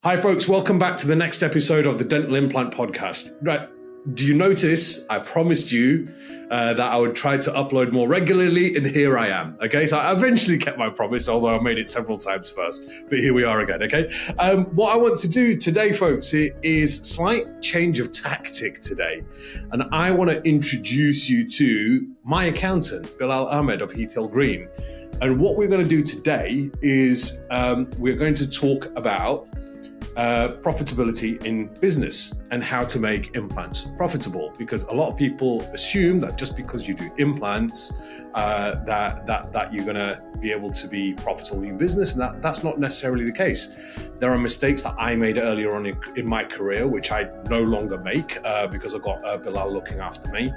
Hi, folks. Welcome back to the next episode of the Dental Implant Podcast. Right. Do you notice I promised you that I would try to upload more regularly, and here I am. Okay, so I eventually kept my promise, although I made it several times first. But here we are again. Okay, what I want to do today, folks, is slight change of tactic today, and I want to introduce you to my accountant, Bilal Ahmed of Heath Hill Green. And what we're going to do today is we're going to talk about profitability in business and how to make implants profitable, because a lot of people assume that just because you do implants that you're going to be able to be profitable in business, and that's not necessarily the case. There are mistakes that I made earlier on in my career which I no longer make because I've got Bilal looking after me,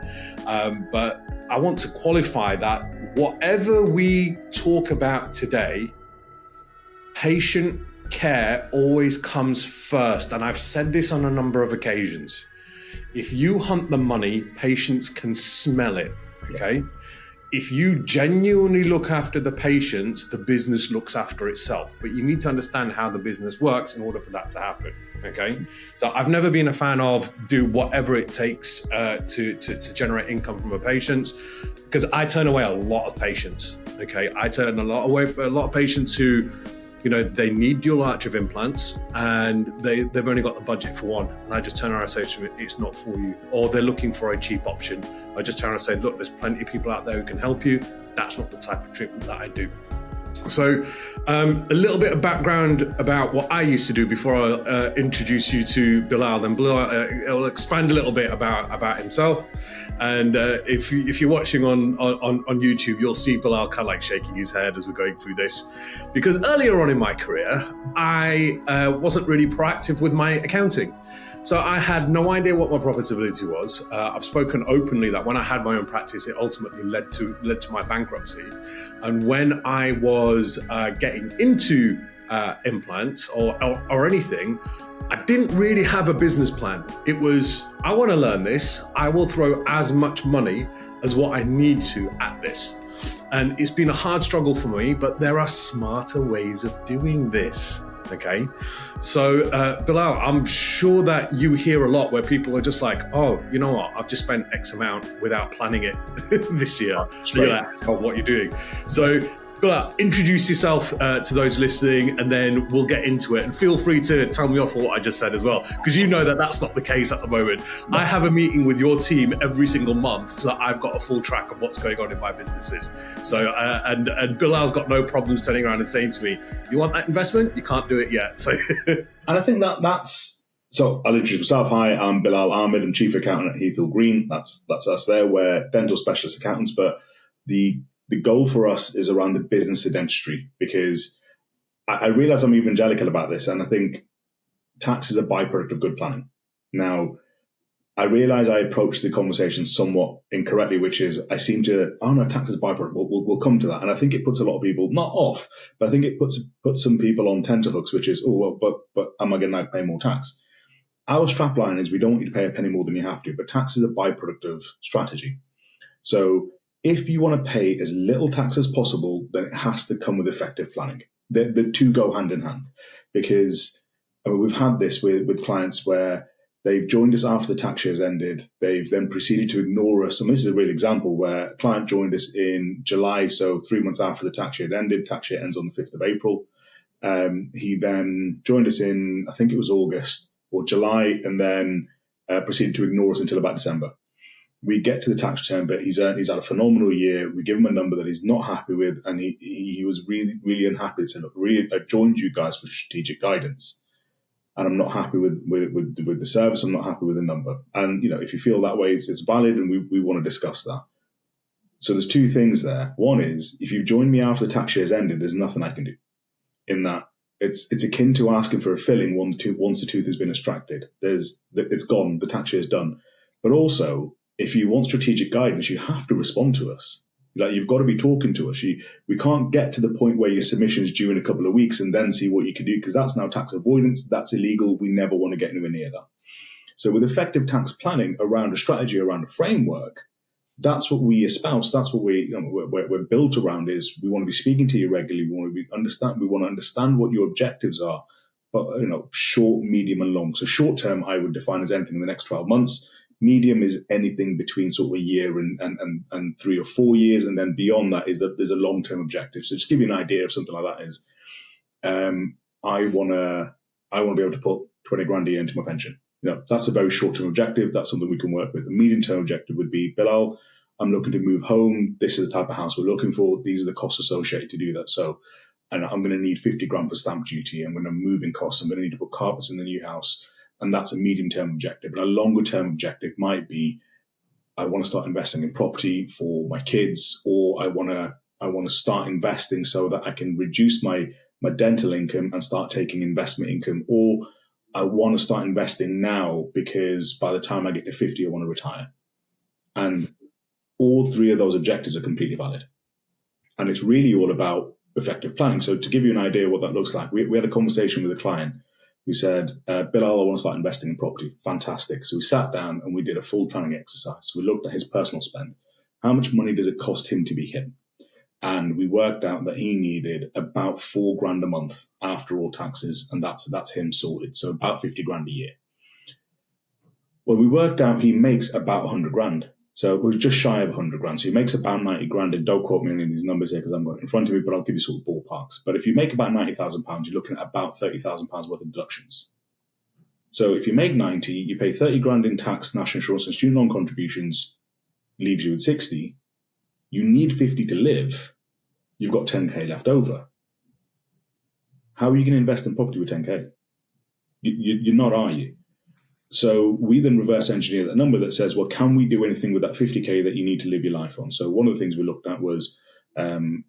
but I want to qualify that whatever we talk about today, patient care always comes first. And I've said this on a number of occasions. If you hunt the money, patients can smell it, okay? If you genuinely look after the patients, the business looks after itself. But you need to understand how the business works in order for that to happen, okay? So I've never been a fan of do whatever it takes to generate income from a patient, because I turn away a lot of patients, okay? I turn a lot of patients who, you know, they need dual arch of implants and they've only got the budget for one. And I just turn around and say to them, it's not for you. Or they're looking for a cheap option. I just turn around and say, look, there's plenty of people out there who can help you. That's not the type of treatment that I do. So a little bit of background about what I used to do before I introduce you to Bilal. Then Bilal will expand a little bit about himself. And if you're watching on YouTube, you'll see Bilal kind of like shaking his head as we're going through this. Because earlier on in my career, I wasn't really proactive with my accounting. So I had no idea what my profitability was. I've spoken openly that when I had my own practice, it ultimately led to my bankruptcy. And when I was getting into implants or anything, I didn't really have a business plan. It was, I want to learn this. I will throw as much money as what I need to at this. And it's been a hard struggle for me, but there are smarter ways of doing this. Okay, so Bilal, I'm sure that you hear a lot where people are just like, oh, you know what, I've just spent X amount without planning it this year. So you're like, oh, what you're doing. So Bilal, introduce yourself to those listening, and then we'll get into it. And feel free to tell me off for what I just said as well, because you know that that's not the case at the moment. No. I have a meeting with your team every single month, so that I've got a full track of what's going on in my businesses. So, and Bilal's got no problem standing around and saying to me, you want that investment? You can't do it yet. So, and I think that's, so I'll introduce myself. Hi, I'm Bilal Ahmed. I'm Chief Accountant at Heath Hill Green. That's us there. We're dental specialist accountants, but the goal for us is around the business of dentistry, because I realize I'm evangelical about this, and I think tax is a byproduct of good planning. Now, I realize I approach the conversation somewhat incorrectly, which is I seem to, oh no, tax is a byproduct. We'll come to that. And I think it puts a lot of people, not off, but I think it puts some people on tenterhooks, which is, oh, well, but am I going to pay more tax? Our strapline is we don't want you to pay a penny more than you have to, but tax is a byproduct of strategy. So if you want to pay as little tax as possible, then it has to come with effective planning. The two go hand in hand, because we've had this with clients where they've joined us after the tax year's ended. They've then proceeded to ignore us. And this is a real example where a client joined us in July, so 3 months after the tax year had ended. Tax year ends on the 5th of April. He then joined us in, I think it was August or July, and then proceeded to ignore us until about December. We get to the tax return, but he's had a phenomenal year. We give him a number that he's not happy with, and he was really, really unhappy. He said, look, really, I joined you guys for strategic guidance, and I'm not happy with the service. I'm not happy with the number. And, you know, if you feel that way, it's valid, and we want to discuss that. So there's two things there. One is, if you join me after the tax year's ended, there's nothing I can do. In that, it's akin to asking for a filling once the tooth has been extracted. It's gone. The tax year's done. But also, if you want strategic guidance, you have to respond to us. Like, you've got to be talking to us. We can't get to the point where your submission is due in a couple of weeks and then see what you can do, because that's now tax avoidance. That's illegal. We never want to get anywhere near that. So with effective tax planning around a strategy, around a framework, that's what we espouse. That's what we're built around. Is we want to be speaking to you regularly. We want to understand what your objectives are. but short, medium, and long. So short term, I would define as anything in the next 12 months. Medium is anything between sort of a year and 3 or 4 years, and then beyond that is that there's a long term objective. So just give you an idea of something like that is, I want to be able to put 20 grand a year into my pension. That's a very short term objective. That's something we can work with. The medium term objective would be, Bilal, I'm looking to move home. This is the type of house we're looking for. These are the costs associated to do that. So, and I'm going to need 50 grand for stamp duty. I'm going to move in costs. I'm going to need to put carpets in the new house. And that's a medium-term objective. And a longer-term objective might be, I want to start investing in property for my kids, or I want to start investing so that I can reduce my dental income and start taking investment income, or I want to start investing now because by the time I get to 50, I want to retire. And all three of those objectives are completely valid. And it's really all about effective planning. So to give you an idea of what that looks like, we had a conversation with a client who said, Bilal, I want to start investing in property. Fantastic. So we sat down and we did a full planning exercise. We looked at his personal spend. How much money does it cost him to be him? And we worked out that he needed about 4 grand a month after all taxes, and that's him sorted. So about 50 grand a year. Well, we worked out he makes about 100 grand. So it was just shy of 100 grand. So he makes about 90 grand. And don't quote me on any of these numbers here because I'm got it in front of me, but I'll give you sort of ballparks. But if you make about £90,000, you're looking at about £30,000 worth of deductions. So if you make 90, you pay 30 grand in tax, national insurance, and student loan contributions, leaves you with 60. You need 50 to live. You've got 10k left over. How are you going to invest in property with 10k? You're not, are you? So we then reverse engineer that number that says, well, can we do anything with that 50k that you need to live your life on? So one of the things we looked at was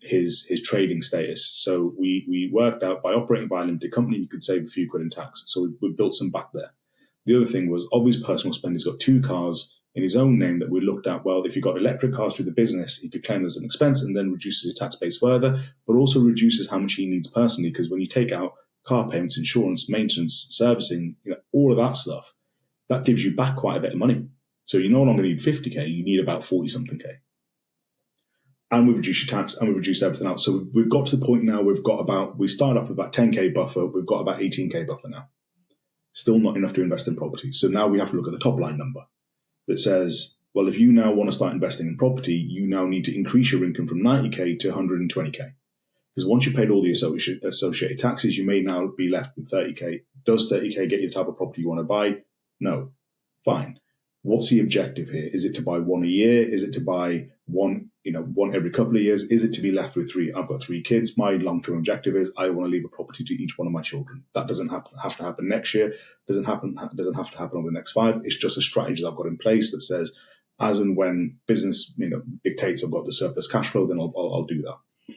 his trading status. So we worked out by operating by a limited company, you could save a few quid in tax. So we built some back there. The other thing was, of his personal spend, he's got 2 cars in his own name that we looked at. Well, if he got electric cars through the business, he could claim as an expense and then reduces his tax base further, but also reduces how much he needs personally. Because when you take out car payments, insurance, maintenance, servicing, all of that stuff, that gives you back quite a bit of money. So you no longer need 50k, you need about 40 something k. And we've reduced your tax and we've reduced everything else. So we've got to the point now we started off with about 10k buffer, we've got about 18k buffer now. Still not enough to invest in property. So now we have to look at the top line number that says, well, if you now want to start investing in property, you now need to increase your income from 90k to 120k. Because once you've paid all the associated taxes, you may now be left with 30k. Does 30k get you the type of property you want to buy? No. Fine. What's the objective here? Is it to buy one a year? Is it to buy one every couple of years? Is it to be left with 3? I've got 3 kids. My long-term objective is I want to leave a property to each one of my children. That doesn't have to happen next year. Doesn't have to happen over the next 5. It's just a strategy that I've got in place that says, as and when business dictates I've got the surplus cash flow, then I'll do that.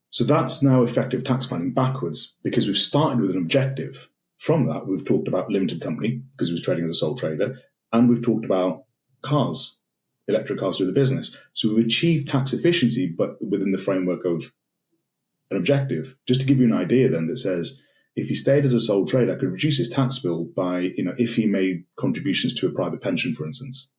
So that's now effective tax planning backwards, because we've started with an objective. From that, we've talked about limited company because he was trading as a sole trader, and we've talked about cars, electric cars through the business. So we've achieved tax efficiency, but within the framework of an objective. Just to give you an idea then that says, if he stayed as a sole trader, I could reduce his tax bill by, if he made contributions to a private pension, for instance.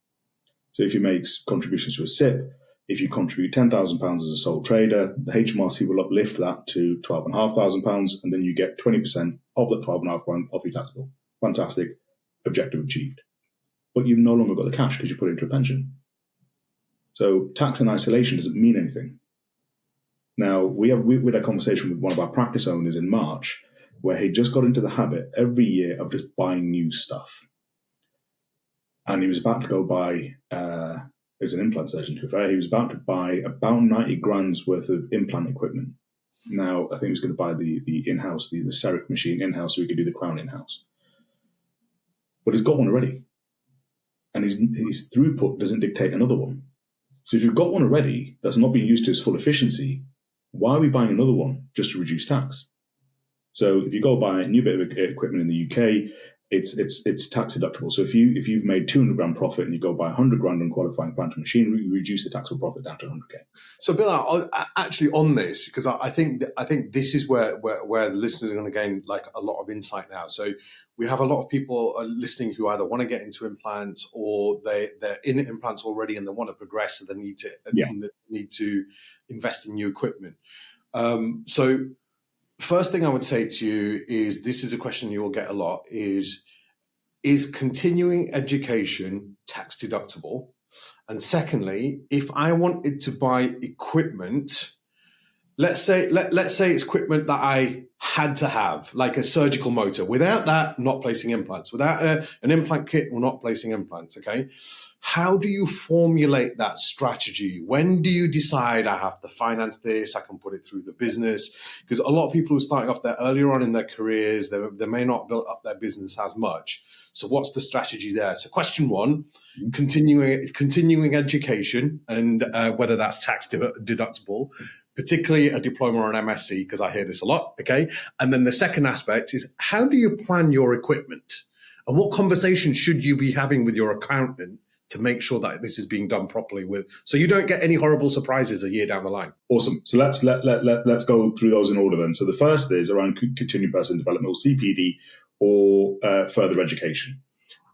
So if he makes contributions to a SIP, if you contribute £10,000 as a sole trader, the HMRC will uplift that to £12,500, and then you get 20% of that £12,500 off your tax bill. Fantastic. Objective achieved. But you've no longer got the cash because you put it into a pension. So tax in isolation doesn't mean anything. Now, we had a conversation with one of our practice owners in March where he just got into the habit every year of just buying new stuff. And he was about to go buy... it was an implant surgeon, to be fair. He was about to buy about 90 grand's worth of implant equipment. Now, I think he was going to buy the in-house, the CEREC machine in-house so he could do the crown in-house. But he's got one already. And his throughput doesn't dictate another one. So if you've got one already that's not being used to its full efficiency, why are we buying another one just to reduce tax? So if you go buy a new bit of equipment in the UK, it's tax deductible. So if you've made 200 grand profit and you go buy 100 grand on qualifying plant and machinery, you reduce the taxable profit down to 100k. So Bill, actually on this, because I think this is where the listeners are going to gain like a lot of insight now. So we have a lot of people listening who either want to get into implants or they're in implants already and they want to progress, so they need to invest in new equipment. So First thing I would say to you is, this is a question you will get a lot, is continuing education tax deductible? And secondly, if I wanted to buy equipment, let's say it's equipment that I had to have, like a surgical motor. Without that, not placing implants. Without an implant kit, we're not placing implants, okay? How do you formulate that strategy? When do you decide I have to finance this? I can put it through the business? Because a lot of people who are starting off there earlier on in their careers, they may not build up their business as much. So what's the strategy there? So question one, continuing education, and whether that's tax deductible, particularly a diploma or an MSc, because I hear this a lot, okay? And then the second aspect is, how do you plan your equipment? And what conversations should you be having with your accountant to make sure that this is being done properly, so you don't get any horrible surprises a year down the line? Awesome. So let's go through those in order then. So the first is around continuing personal development, or CPD, or further education.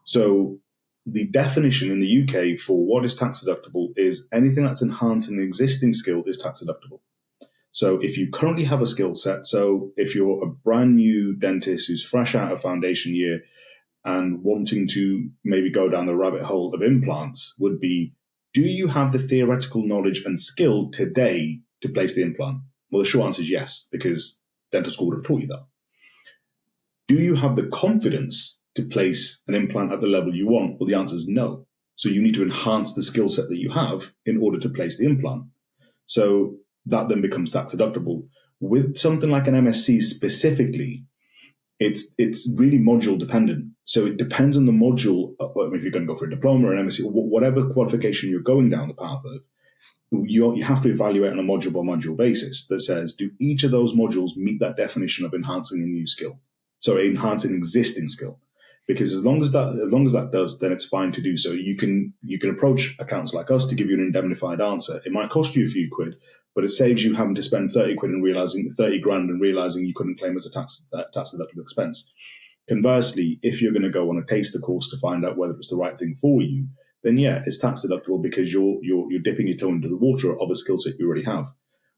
So the definition in the UK for what is tax deductible is anything that's enhancing an existing skill is tax deductible. So if you currently have a skill set, so if you're a brand new dentist who's fresh out of foundation year and wanting to maybe go down the rabbit hole of implants, would be, do you have the theoretical knowledge and skill today to place the implant? Well, the short answer is yes, because dental school would have taught you that. Do you have the confidence to place an implant at the level you want? Well, the answer is no. So you need to enhance the skill set that you have in order to place the implant. So that then becomes tax deductible. With something like an MSc specifically, it's really module dependent. So it depends on the module. If you're going to go for a diploma or an MSc, whatever qualification you're going down the path of, you have to evaluate on a module by module basis that says, do each of those modules meet that definition of enhancing a new skill? So enhancing existing skill. Because as long as that does, then it's fine to do so. You can approach accountants like us to give you an indemnified answer. It might cost you a few quid, but it saves you having to spend 30 quid and realizing 30 grand and realizing you couldn't claim as a tax deductible expense. Conversely, if you're going to go on a taster course to find out whether it's the right thing for you, then yeah, it's tax deductible because you're dipping your toe into the water of a skill set you already have.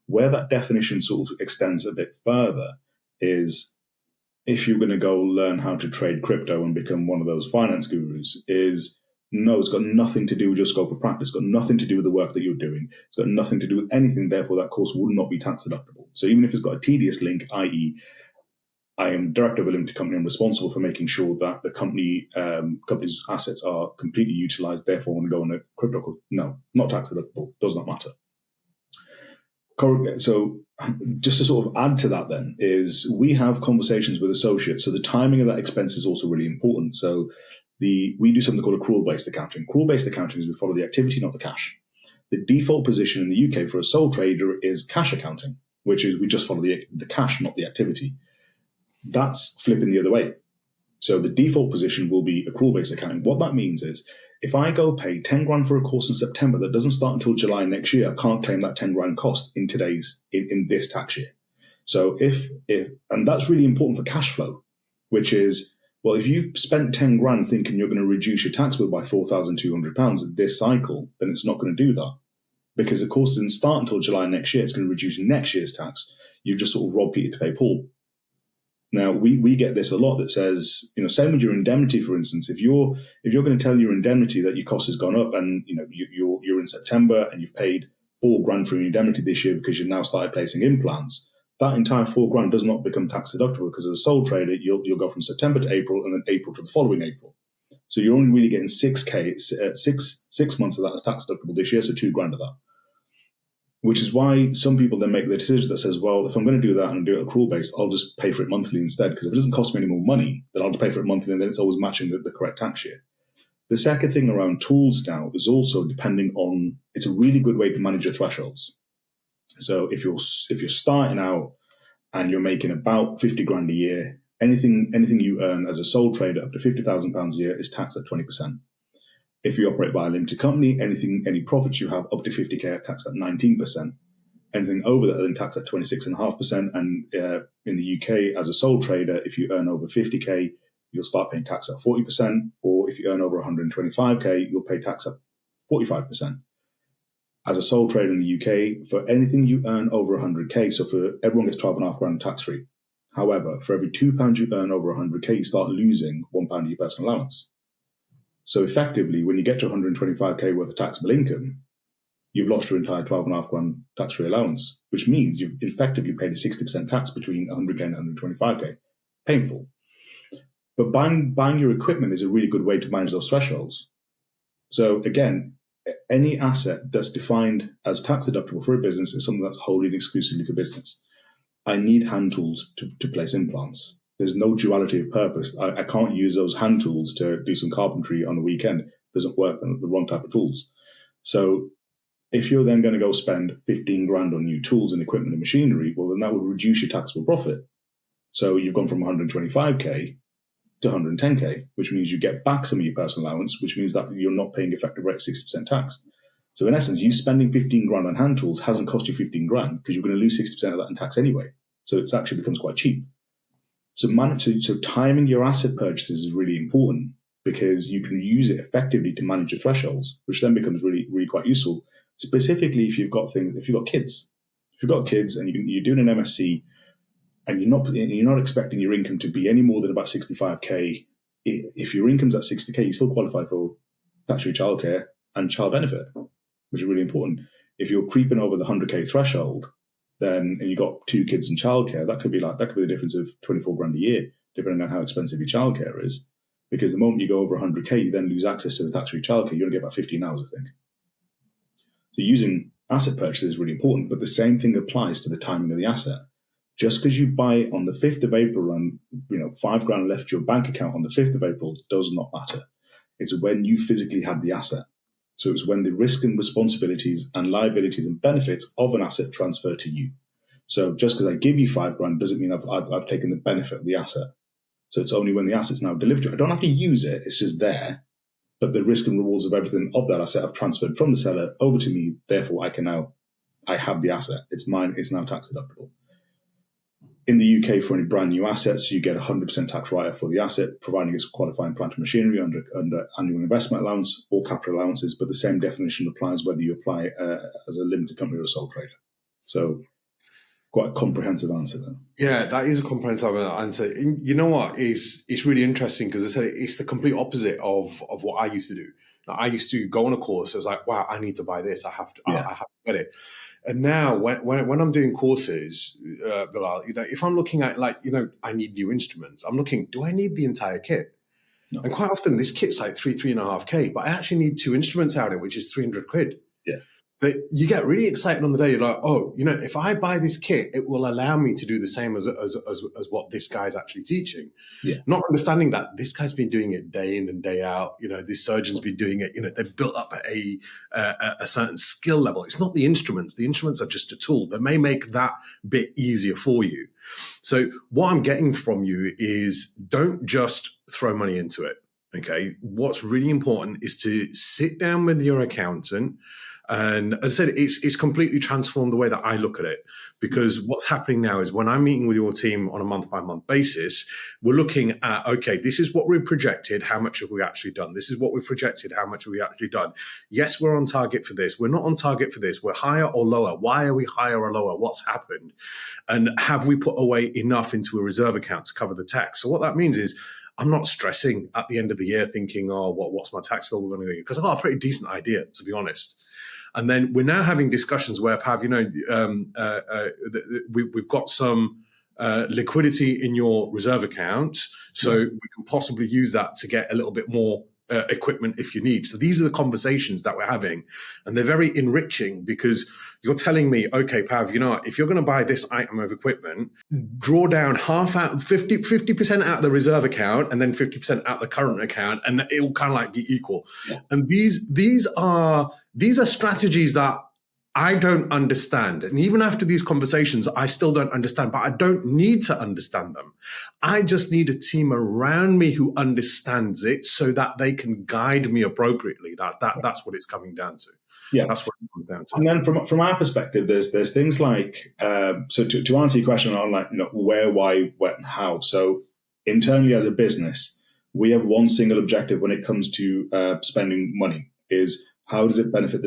Where that definition sort of extends a bit further is, if you're going to go learn how to trade crypto and become one of those finance gurus, no, it's got nothing to do with your scope of practice. It's got nothing to do with the work that you're doing. It's got nothing to do with anything. Therefore, that course would not be tax deductible. So even if it's got a tedious link, i.e., I am director of a limited company, I'm responsible for making sure that the company's assets are completely utilized. Therefore, I want to go on a crypto course. No, not tax deductible. Does not matter. So just to sort of add to that then, is we have conversations with associates. So the timing of that expense is also really important. So we do something called accrual-based accounting. Accrual-based accounting is we follow the activity, not the cash. The default position in the UK for a sole trader is cash accounting, which is we just follow the cash, not the activity. That's flipping the other way. So the default position will be accrual-based accounting. What that means is, if I go pay 10 grand for a course in September that doesn't start until July next year, I can't claim that 10 grand cost in this tax year. So and that's really important for cash flow, which is, well, if you've spent 10 grand thinking you're going to reduce your tax bill by £4,200 this cycle, then it's not going to do that, because the course didn't start until July next year. It's going to reduce next year's tax. You've just sort of robbed Peter to pay Paul. Now, we get this a lot that says, same with your indemnity, for instance. If you're going to tell your indemnity that your cost has gone up, and you're in September and you've paid £4 grand for your indemnity this year because you've now started placing implants, that entire £4 grand does not become tax deductible, because as a sole trader, you'll go from September to April and then April to the following April. So you're only really getting 6 months of that as tax deductible this year, so £2 grand of that. Which is why some people then make the decision that says, well, if I'm going to do that and do it accrual-based, I'll just pay for it monthly instead, because if it doesn't cost me any more money, then I'll just pay for it monthly, and then it's always matching the correct tax year. The second thing around tools now is also depending on, it's a really good way to manage your thresholds. So if you're starting out and you're making about 50 grand a year, anything you earn as a sole trader up to £50,000 a year is taxed at 20%. If you operate by a limited company, any profits you have up to 50k are taxed at 19%. Anything over that, then taxed at 26.5%. And in the UK, as a sole trader, if you earn over 50k, you'll start paying tax at 40%. Or if you earn over 125k, you'll pay tax at 45%. As a sole trader in the UK, for anything you earn over 100k, so for everyone gets 12.5 grand tax free. However, for every £2 you earn over 100k, you start losing £1 of your personal allowance. So effectively, when you get to 125k worth of taxable income, you've lost your entire 12.5 grand tax-free allowance, which means you've effectively paid a 60% tax between 100k and 125k. Painful. But buying your equipment is a really good way to manage those thresholds. So again, any asset that's defined as tax deductible for a business is something that's wholly and exclusively for business. I need hand tools to place implants. There's no duality of purpose. I can't use those hand tools to do some carpentry on the weekend. It doesn't work. They're the wrong type of tools. So if you're then going to go spend 15 grand on new tools and equipment and machinery, well, then that would reduce your taxable profit. So you've gone from 125k to 110k, which means you get back some of your personal allowance, which means that you're not paying effective rate 60% tax. So in essence, you spending 15 grand on hand tools hasn't cost you 15 grand because you're going to lose 60% of that in tax anyway. So it actually becomes quite cheap. So timing your asset purchases is really important because you can use it effectively to manage your thresholds, which then becomes really, really quite useful. Specifically, if you've got kids, and you're doing an MSc and you're not expecting your income to be any more than about 65k. If your income's at 60k, you still qualify for tax-free childcare and child benefit, which is really important. If you're creeping over the 100k threshold, and you've got 2 kids in childcare, that could be the difference of 24 grand a year, depending on how expensive your childcare is. Because the moment you go over 100k, you then lose access to the tax-free childcare. You only get about 15 hours, I think. So using asset purchases is really important, but the same thing applies to the timing of the asset. Just because you buy it on the 5th of April and 5 grand left your bank account on the 5th of April does not matter. It's when you physically had the asset. So it's when the risk and responsibilities and liabilities and benefits of an asset transfer to you. So just because I give you 5 grand doesn't mean I've taken the benefit of the asset. So it's only when the asset's now delivered to you. I don't have to use it, it's just there. But the risk and rewards of everything of that asset have transferred from the seller over to me. Therefore, I have the asset. It's mine. It's now tax deductible. In the UK, for any brand new assets, you get 100% tax write-off for the asset, providing it's qualifying plant and machinery under annual investment allowance or capital allowances. But the same definition applies whether you apply as a limited company or a sole trader. So quite a comprehensive answer there. Yeah, that is a comprehensive answer. And you know what? It's really interesting because I said it's the complete opposite of what I used to do. Now, I used to go on a course. I was like, wow, I need to buy this. I have to get it. And now when I'm doing courses, Bilal, if I'm looking at I need new instruments, I'm looking, do I need the entire kit? No. And quite often this kit's like 3.5K, but I actually need 2 instruments out of it, which is 300 quid. Yeah. That you get really excited on the day. You're like, oh, if I buy this kit, it will allow me to do the same as what this guy's actually teaching. Yeah. Not understanding that this guy's been doing it day in and day out. This surgeon's been doing it. They've built up a certain skill level. It's not the instruments. The instruments are just a tool that may make that bit easier for you. So what I'm getting from you is don't just throw money into it. Okay. What's really important is to sit down with your accountant. And as I said, it's completely transformed the way that I look at it, because what's happening now is when I'm meeting with your team on a month-by-month basis, we're looking at, okay, this is what we projected. How much have we actually done? This is what we projected. How much have we actually done? Yes, we're on target for this. We're not on target for this. We're higher or lower. Why are we higher or lower? What's happened? And have we put away enough into a reserve account to cover the tax? So what that means is I'm not stressing at the end of the year thinking, oh, what's my tax bill we're going to do? Because I've got a pretty decent idea, to be honest. And then we're now having discussions where, Pav, we've got some liquidity in your reserve account, so we can possibly use that to get a little bit more equipment if you need. So these are the conversations that we're having, and they're very enriching because you're telling me, okay, Pav, if you're going to buy this item of equipment, draw down half out, 50% out of the reserve account, and then 50% out of the current account, and it will kind of like be equal. Yeah. And these are strategies that I don't understand. And even after these conversations, I still don't understand, but I don't need to understand them. I just need a team around me who understands it so that they can guide me appropriately. That's what it's coming down to. Yeah. That's what it comes down to. And then from our perspective, there's things like, so to answer your question on where, why, when, how. So internally as a business, we have one single objective when it comes to spending money is, how does it benefit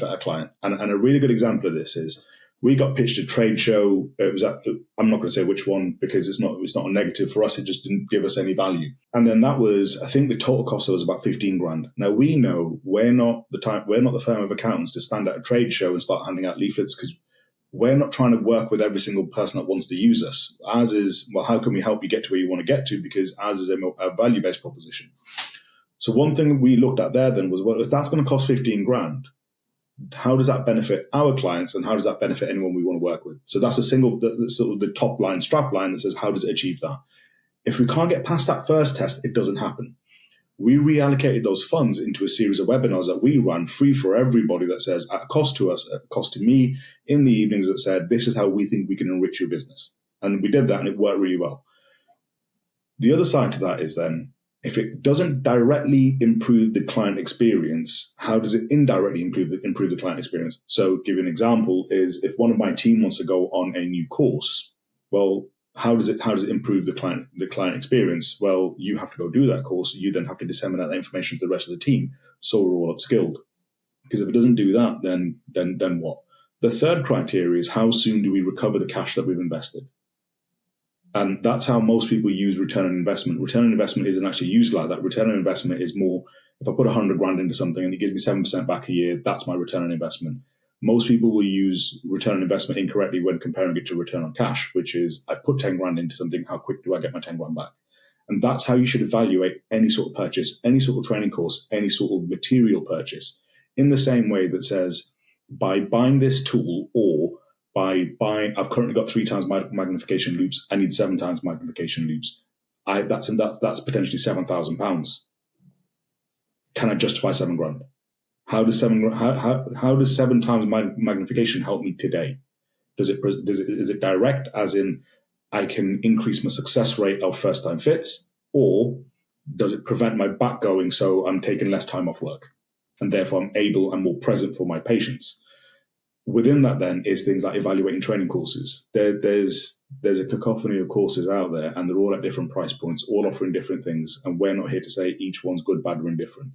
our client? And a really good example of this is We got pitched a trade show. It was I'm not going to say which one because it's not a negative for us. It just didn't give us any value. And then that was, I think the total cost was about 15 grand. Now we know we're not the firm of accountants to stand at a trade show and start handing out leaflets, because we're not trying to work with every single person that wants to use us. Ours is, well, how can we help you get to where you want to get to? Because ours is a value-based proposition. So one thing we looked at there then was, well, if that's going to cost 15 grand, how does that benefit our clients and how does that benefit anyone we want to work with? So that's sort of the top line, strap line that says, how does it achieve that? If we can't get past that first test, it doesn't happen. We reallocated those funds into a series of webinars that we ran free for everybody that says, at a cost to us, at a cost to me, in the evenings, that said, this is how we think we can enrich your business. And we did that and it worked really well. The other side to that is then, if it doesn't directly improve the client experience, how does it indirectly improve the client experience? So give you an example is, if one of my team wants to go on a new course, well, how does it improve the client experience? Well, you have to go do that course. You then have to disseminate that information to the rest of the team, so we're all upskilled. Because if it doesn't do that, then what? The third criteria is, how soon do we recover the cash that we've invested? And that's how most people use return on investment. Return on investment isn't actually used like that. Return on investment is more, if I put 100 grand into something and it gives me 7% back a year, that's my return on investment. Most people will use return on investment incorrectly when comparing it to return on cash, which is, I've put 10 grand into something, how quick do I get my 10 grand back? And that's how you should evaluate any sort of purchase, any sort of training course, any sort of material purchase. In the same way that says, by buying this tool, or by buying, I've currently got 3 times magnification loops, I need 7 times magnification loops. That's potentially £7,000. Can I justify 7 grand? How does 7 times magnification help me today? Is it direct, as in I can increase my success rate of first time fits, or does it prevent my back going so I'm taking less time off work and therefore I'm more present for my patients? Within that then is things like evaluating training courses. There's a cacophony of courses out there, and they're all at different price points, all offering different things. And we're not here to say each one's good, bad, or indifferent.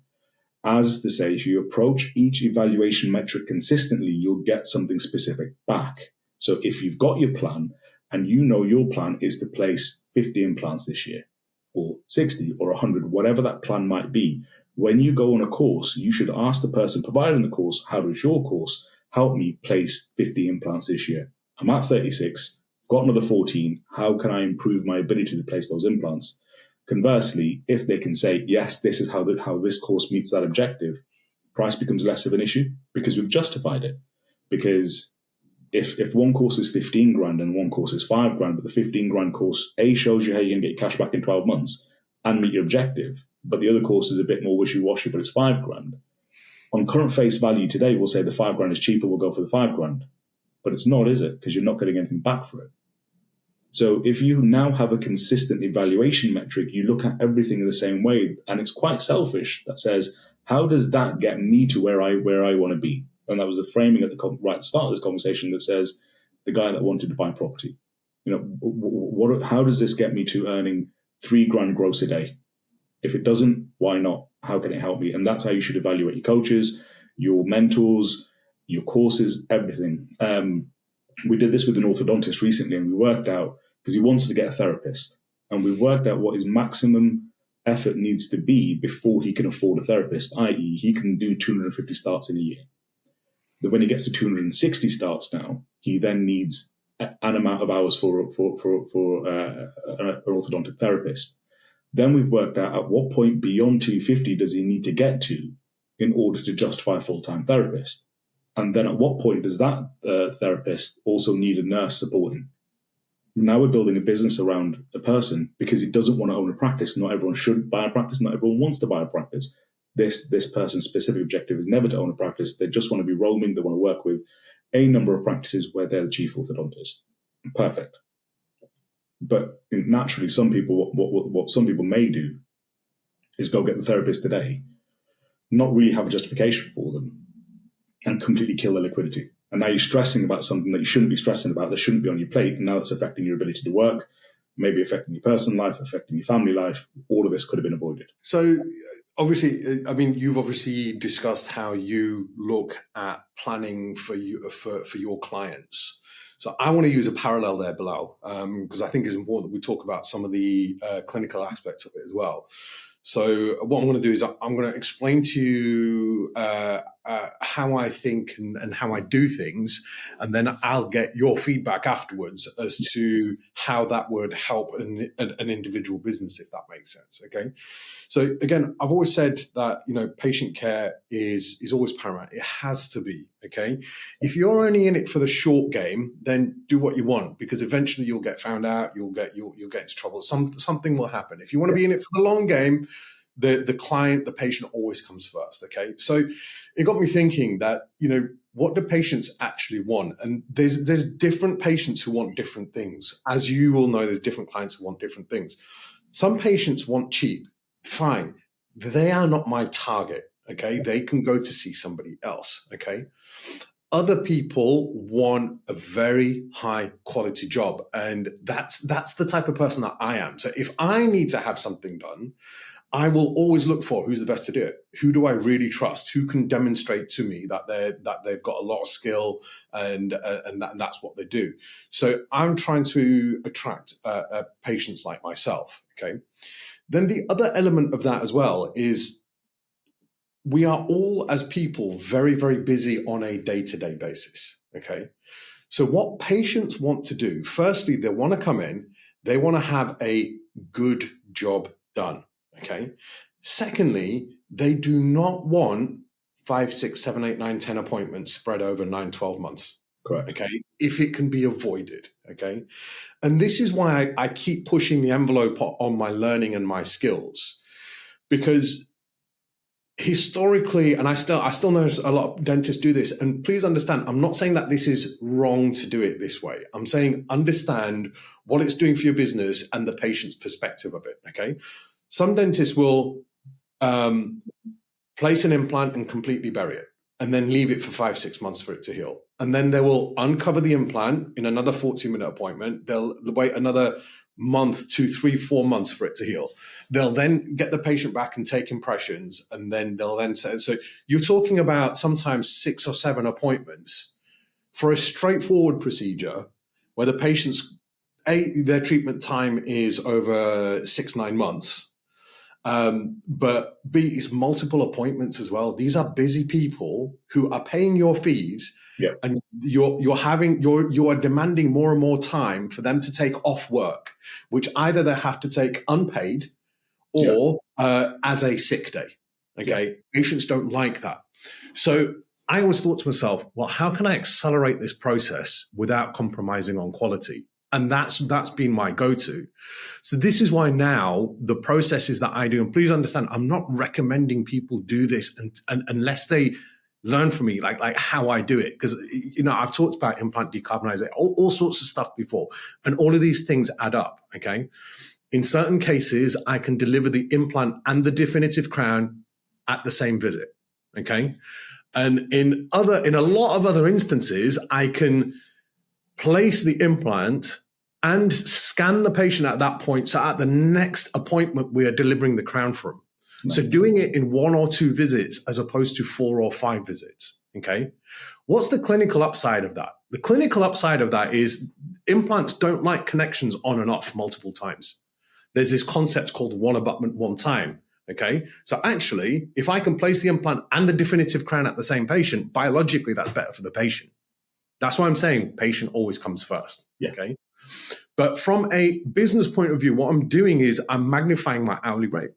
As to say, if you approach each evaluation metric consistently, you'll get something specific back. So if you've got your plan and you know your plan is to place 50 implants this year, or 60 or 100, whatever that plan might be, when you go on a course, you should ask the person providing the course, how does your course help me place 50 implants this year? I'm at 36, got another 14. How can I improve my ability to place those implants? Conversely, if they can say, yes, this is how this course meets that objective, price becomes less of an issue because we've justified it. Because if one course is 15 grand and one course is 5 grand, but the 15 grand course, A, shows you how you can get your cash back in 12 months and meet your objective, but the other course is a bit more wishy-washy, but it's 5 grand. On current face value today, we'll say the 5 grand is cheaper, we'll go for the 5 grand. But it's not, is it? Because you're not getting anything back for it. So if you now have a consistent evaluation metric, you look at everything in the same way, and it's quite selfish. That says, how does that get me to where I want to be? And that was the framing at the right start of this conversation that says, the guy that wanted to buy property. How does this get me to earning 3 grand gross a day? If it doesn't, why not? How can it help me? And that's how you should evaluate your coaches, your mentors, your courses, everything. We did this with an orthodontist recently, and we worked out, because he wanted to get a therapist, and we worked out what his maximum effort needs to be before he can afford a therapist, i.e. he can do 250 starts in a year. But when he gets to 260 starts now, he then needs an amount of hours for an orthodontic therapist. Then we've worked out at what point beyond 250 does he need to get to in order to justify a full-time therapist. And then at what point does that therapist also need a nurse supporting? Now we're building a business around a person because he doesn't want to own a practice. Not everyone should buy a practice. Not everyone wants to buy a practice. This person's specific objective is never to own a practice. They just want to be roaming. They want to work with a number of practices where they're the chief orthodontist. Perfect. But naturally, some people, what some people may do is go get the therapist today, not really have a justification for them, and completely kill their liquidity. And now you're stressing about something that you shouldn't be stressing about, that shouldn't be on your plate, and now it's affecting your ability to work, maybe affecting your personal life, affecting your family life. All of this could have been avoided. So obviously, I mean, you've obviously discussed how you look at planning for your clients. So I want to use a parallel there, Bilal, because I think it's important that we talk about some of the clinical aspects of it as well. So what I'm going to do is I'm going to explain to you how I think and how I do things, and then I'll get your feedback afterwards as to how that would help an individual business, if that makes sense. Okay. So again, I've always said that, you know, patient care is always paramount. It has to be. Okay. If you're only in it for the short game, then do what you want, because eventually you'll get found out. You'll get into trouble. Something will happen. If you want to be in it for the long game, the client, the patient always comes first. Okay. So it got me thinking that, you know, what do patients actually want? And there's different patients who want different things. As you will know, there's different clients who want different things. Some patients want cheap. Fine. They are not my target. Okay. They can go to see somebody else. Okay. Other people want a very high quality job. And that's the type of person that I am. So if I need to have something done, I will always look for who's the best to do it. Who do I really trust? Who can demonstrate to me that they've got a lot of skill and that's what they do. So I'm trying to attract patients like myself. Okay. Then the other element of that as well is we are all, as people, very, very busy on a day-to-day basis. Okay. So what patients want to do, firstly, they want to come in, they want to have a good job done. Okay. Secondly, they do not want 5, 6, 7, 8, 9, 10 appointments spread over 9, 12 months. Correct. Okay. If it can be avoided. Okay. And this is why I keep pushing the envelope on my learning and my skills, because historically, and I still know a lot of dentists do this, and please understand, I'm not saying that this is wrong to do it this way. I'm saying understand what it's doing for your business and the patient's perspective of it. Okay. Some dentists will place an implant and completely bury it and then leave it for 5, 6 months for it to heal. And then they will uncover the implant in another 40-minute appointment. They'll wait another month, 2, 3, 4 months for it to heal. They'll then get the patient back and take impressions. And then they'll then say, so you're talking about sometimes 6 or 7 appointments for a straightforward procedure where the patient's, their treatment time is over 6, 9 months. But B, it's multiple appointments as well. These are busy people who are paying your fees, and you are demanding more and more time for them to take off work, which either they have to take unpaid or as a sick day. Okay, patients don't like that. So I always thought to myself, well, how can I accelerate this process without compromising on quality? And that's been my go-to. So this is why now the processes that I do, and please understand, I'm not recommending people do this unless they learn from me, like how I do it. Because, you know, I've talked about implant decarbonization, all sorts of stuff before, and all of these things add up. Okay. In certain cases, I can deliver the implant and the definitive crown at the same visit. Okay. And in a lot of other instances, I can place the implant and scan the patient at that point. So at the next appointment, we are delivering the crown for them. Nice. So doing it in 1 or 2 visits as opposed to 4 or 5 visits. Okay. What's the clinical upside of that? The clinical upside of that is implants don't like connections on and off multiple times. There's this concept called one abutment, one time. Okay. So actually, if I can place the implant and the definitive crown at the same patient, biologically, that's better for the patient. That's why I'm saying patient always comes first. Yeah. Okay. But from a business point of view, what I'm doing is I'm magnifying my hourly rate,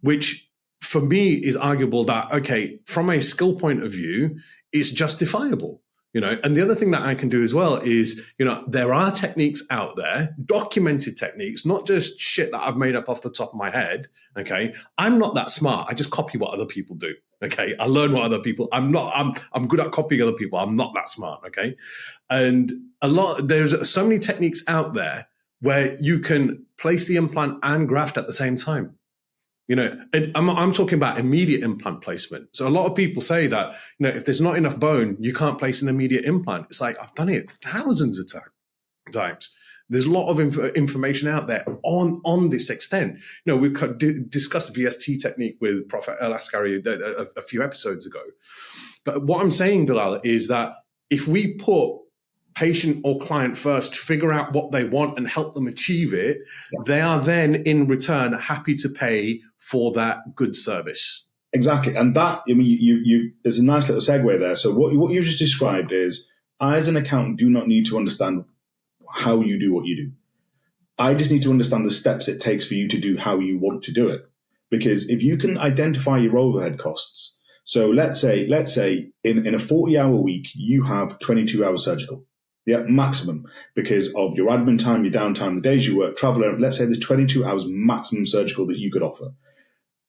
which for me is arguable that, okay, from a skill point of view, it's justifiable, you know. And the other thing that I can do as well is, you know, there are techniques out there, documented techniques, not just shit that I've made up off the top of my head. Okay. I'm not that smart. I just copy what other people do. Okay. I learn what other people, I'm good at copying other people. I'm not that smart. Okay. And there's so many techniques out there where you can place the implant and graft at the same time. You know, and I'm talking about immediate implant placement. So a lot of people say that, you know, if there's not enough bone, you can't place an immediate implant. It's like, I've done it thousands of times. types. There's a lot of information out there on this extent. We've discussed VST technique with Prophet El Askari a few episodes ago. But what I'm saying, Bilal, is that if we put patient or client first, figure out what they want and help them achieve it, they are then in return happy to pay for that good service. Exactly. And that, there's a nice little segue there. So what you just described is, I as an accountant do not need to understand how you do what you do. I just need to understand the steps it takes for you to do how you want to do it. Because if you can identify your overhead costs, so let's say in a 40-hour week, you have 22 hours surgical. Yeah, maximum, because of your admin time, your downtime, the days you work, travel. Let's say there's 22 hours maximum surgical that you could offer.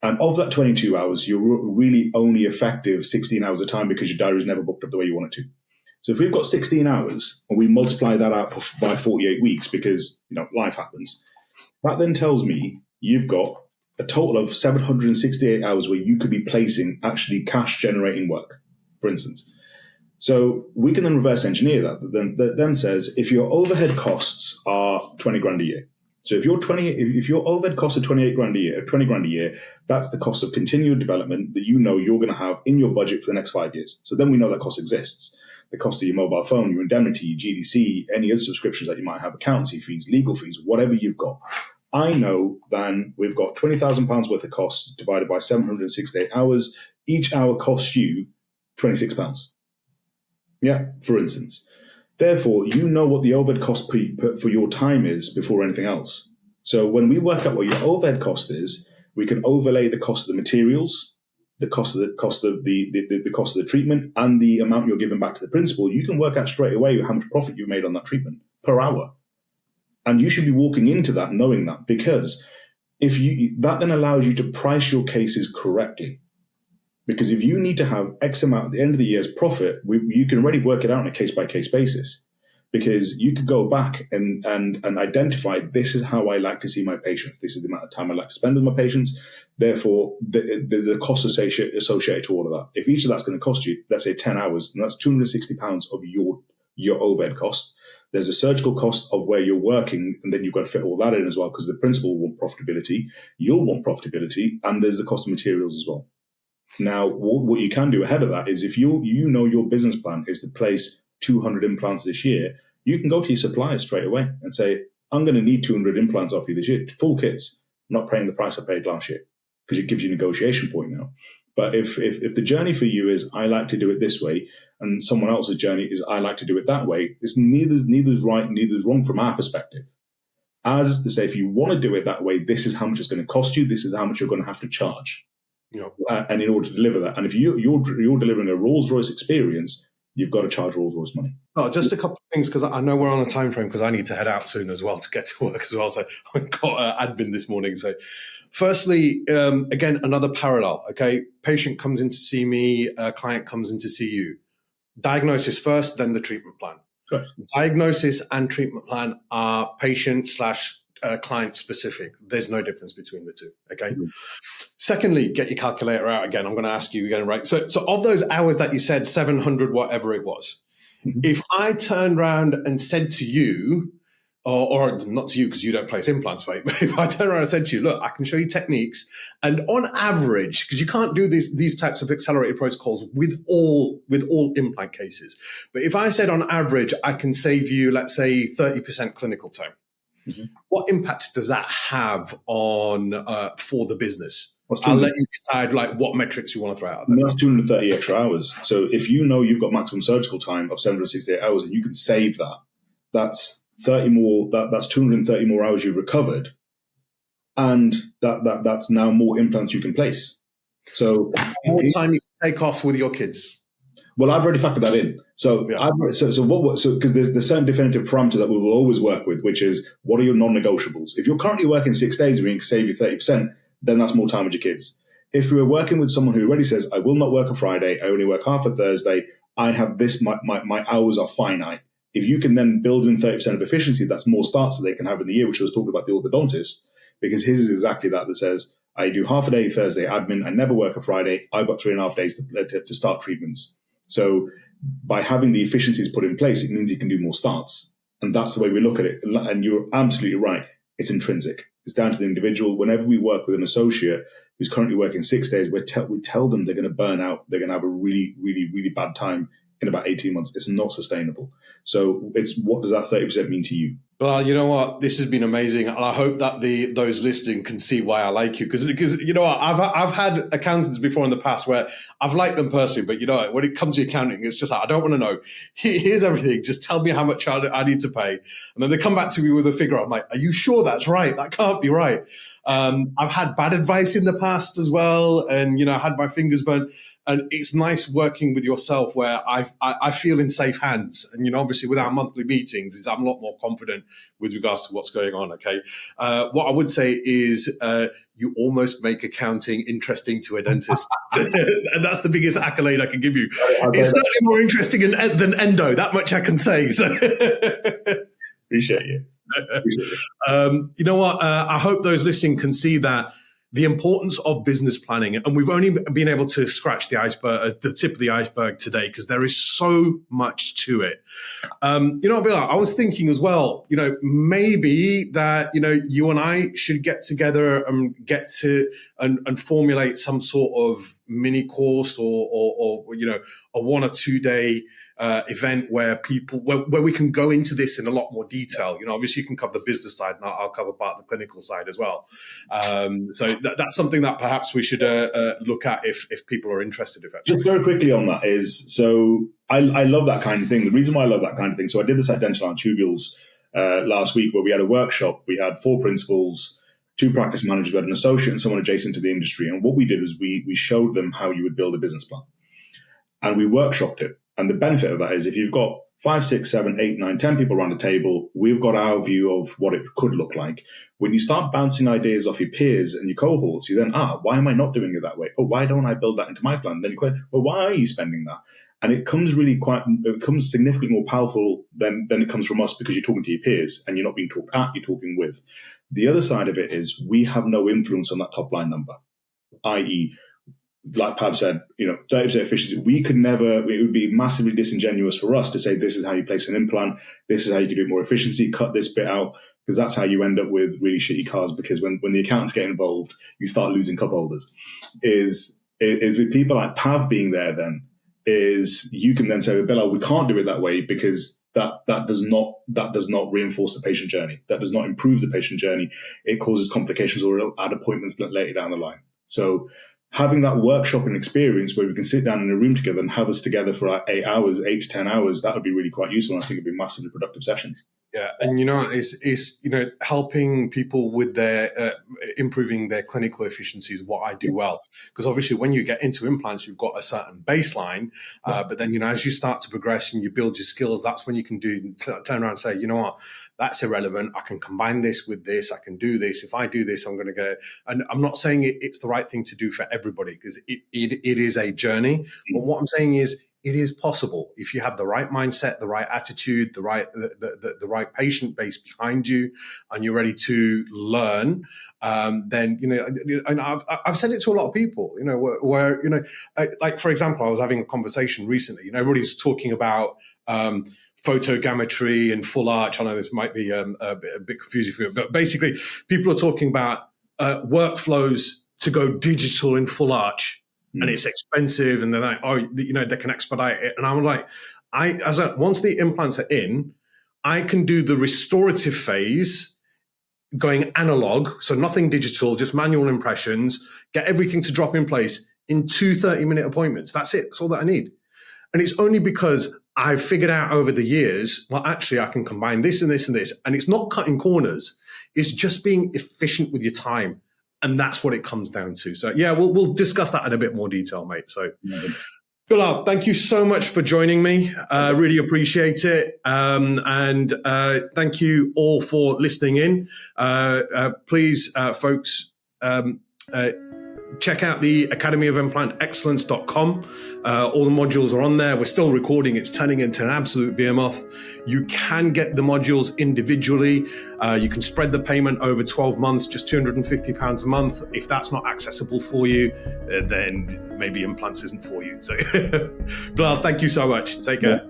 And of that 22 hours, you're really only effective 16 hours a time because your diary is never booked up the way you want it to. So if we've got 16 hours and we multiply that out by 48 weeks because, life happens, that then tells me you've got a total of 768 hours where you could be placing actually cash generating work, for instance. So we can then reverse engineer that then says if your overhead costs are 20 grand a year. So if your overhead costs are 28 grand a year, 20 grand a year, that's the cost of continued development that you're going to have in your budget for the next 5 years. So then we know that cost exists. The cost of your mobile phone, your indemnity, your GDC, any other subscriptions that you might have, accountancy fees, legal fees, whatever you've got. I know then we've got £20,000 worth of costs divided by 768 hours. Each hour costs you £26. Yeah, for instance. Therefore, you know what the overhead cost for your time is before anything else. So when we work out what your overhead cost is, we can overlay the cost of the materials, the cost of the treatment, and the amount you're giving back to the principal. You can work out straight away how much profit you've made on that treatment per hour. And you should be walking into that knowing that, because that then allows you to price your cases correctly. Because if you need to have X amount at the end of the year's profit, you can already work it out on a case-by-case basis. Because you could go back and identify, this is how I like to see my patients. This is the amount of time I like to spend with my patients. Therefore, the costs associated to all of that. If each of that's going to cost you, let's say 10 hours, then that's £260 of your overhead cost. There's a surgical cost of where you're working, and then you've got to fit all that in as well, because the principal will want profitability, you'll want profitability, and there's the cost of materials as well. Now, what you can do ahead of that is if you know your business plan is to place 200 implants this year, you can go to your suppliers straight away and say, I'm going to need 200 implants off you this year, full kits. I'm not paying the price I paid last year, because it gives you a negotiation point now. But if the journey for you is, I like to do it this way, and someone else's journey is, I like to do it that way, it's neither's right, neither's wrong from our perspective. As to say, if you want to do it that way, this is how much it's going to cost you, this is how much you're going to have to charge. Yep. And in order to deliver that, and if you're delivering a Rolls-Royce experience, you've got to charge Rolls-Royce money. Oh, just a couple of things, because I know we're on a time frame, because I need to head out soon as well to get to work as well. So I've got admin this morning. So firstly, again, another parallel. Okay, patient comes in to see me, client comes in to see you. Diagnosis first, then the treatment plan. Correct. Diagnosis and treatment plan are patient/client specific. There's no difference between the two. Okay. Mm-hmm. Secondly, get your calculator out again. I'm going to ask you again, right? So of those hours that you said, 700, whatever it was, mm-hmm. If I turned around and said to you, or not to you because you don't place implants, mate, but if I turned around and said to you, look, I can show you techniques, and on average, because you can't do these types of accelerated protocols with all implant cases, but if I said on average, I can save you, let's say, 30% clinical time, mm-hmm. What impact does that have on for the business? I'll let you decide what metrics you want to throw out there. That's 230 extra hours. So if you know you've got maximum surgical time of 768 hours and you can save that, that's 30 more. That's 230 more hours you've recovered, and that's now more implants you can place. So more time you can take off with your kids. Well, I've already factored that in. So yeah. Because there's the certain definitive parameter that we will always work with, which is what are your non-negotiables. If you're currently working 6 days and we can save you 30%. Then that's more time with your kids. If we're working with someone who already says, I will not work a Friday, I only work half a Thursday, I have this, my hours are finite. If you can then build in 30% of efficiency, that's more starts that they can have in the year, which I was talking about the orthodontist, because his is exactly that says, I do half a day Thursday admin, I never work a Friday, I've got 3.5 days to start treatments. So by having the efficiencies put in place, it means you can do more starts. And that's the way we look at it. And you're absolutely right. It's intrinsic. It's down to the individual. Whenever we work with an associate who's currently working 6 days, we tell them they're going to burn out. They're going to have a really, really, really bad time in about 18 months. It's not sustainable. So it's, what does that 30% mean to you? Well, you know what? This has been amazing, and I hope that those listening can see why I like you. Because you know what? I've had accountants before in the past where I've liked them personally, but you know, when it comes to accounting, it's just like, I don't want to know. Here's everything. Just tell me how much I need to pay, and then they come back to me with a figure. I'm like, are you sure that's right? That can't be right. I've had bad advice in the past as well, and you know, I had my fingers burnt. And it's nice working with yourself where I feel in safe hands. And, you know, obviously with our monthly meetings, I'm a lot more confident with regards to what's going on, okay? What I would say is you almost make accounting interesting to a dentist. And that's the biggest accolade I can give you. It's certainly more interesting than endo, that much I can say. So. Appreciate you. You know what? I hope those listening can see that the importance of business planning, and we've only been able to scratch the iceberg, the tip of the iceberg today, because there is so much to it. You know, Bill, I was thinking as well, you know, maybe that, you know, you and I should get together and get to and formulate some sort of mini course or you know, a 1 or 2 day event where where we can go into this in a lot more detail. You know, obviously you can cover the business side, and I'll cover part of the clinical side as well. So that's something that perhaps we should look at if people are interested. Just very quickly on that is, so I love that kind of thing. The reason why I love that kind of thing, so I did this at Dental and Tubules last week, where we had a workshop. We had 4 principals, 2 practice managers, we had an associate and someone adjacent to the industry. And what we did was we showed them how you would build a business plan. And we workshopped it. And the benefit of that is if you've got 5, 6, 7, 8, 9, 10 people around the table, we've got our view of what it could look like. When you start bouncing ideas off your peers and your cohorts, you then, why am I not doing it that way? Oh, why don't I build that into my plan? Then you question, well, why are you spending that? And it comes significantly more powerful than it comes from us, because you're talking to your peers and you're not being talked at, you're talking with. The other side of it is we have no influence on that top line number, i.e., like Pab said, you know, 30% efficiency. We could never, it would be massively disingenuous for us to say, this is how you place an implant, this is how you can do it more efficiency, cut this bit out, because that's how you end up with really shitty cars. Because when the accountants get involved, you start losing cup holders. Is with people like Pav being there, then is you can then say, well, Bilal, we can't do it that way because that does not reinforce the patient journey. That does not improve the patient journey. It causes complications or add appointments later down the line. So having that workshopping experience where we can sit down in a room together and have us together for 8 to 10 hours, that would be really quite useful. I think it'd be massively productive sessions. Yeah, and you know, it's you know, helping people with their improving their clinical efficiency is what I do well. Because obviously, when you get into implants, you've got a certain baseline, but then you know, as you start to progress and you build your skills, that's when you can turn around and say, you know what, that's irrelevant. I can combine this with this. I can do this. If I do this, I'm going to go. And I'm not saying it's the right thing to do for everybody, because it is a journey. But what I'm saying is, it is possible if you have the right mindset, the right attitude, the right patient base behind you, and you're ready to learn. Then, you know, and I've said it to a lot of people, you know, where you know, like for example, I was having a conversation recently. You know, everybody's talking about photogrammetry and full arch. I know this might be a bit confusing for you, but basically, people are talking about workflows to go digital in full arch. And it's expensive, and they're like, oh, you know, they can expedite it. And I'm like, once the implants are in, I can do the restorative phase going analog, so nothing digital, just manual impressions, get everything to drop in place in 2 30-minute appointments. That's it. That's all that I need. And it's only because I've figured out over the years, well, actually, I can combine this and this and this. And it's not cutting corners. It's just being efficient with your time. And that's what it comes down to. So, yeah, we'll discuss that in a bit more detail, mate. So, Bilal, thank you so much for joining me. Really appreciate it. And thank you all for listening in. Please, folks, check out the academyofimplantexcellence.com. All the modules are on there. We're still recording. It's turning into an absolute behemoth. You can get the modules individually. You can spread the payment over 12 months, just £250 a month. If that's not accessible for you, then maybe implants isn't for you. So, Bilal, thank you so much. Take care.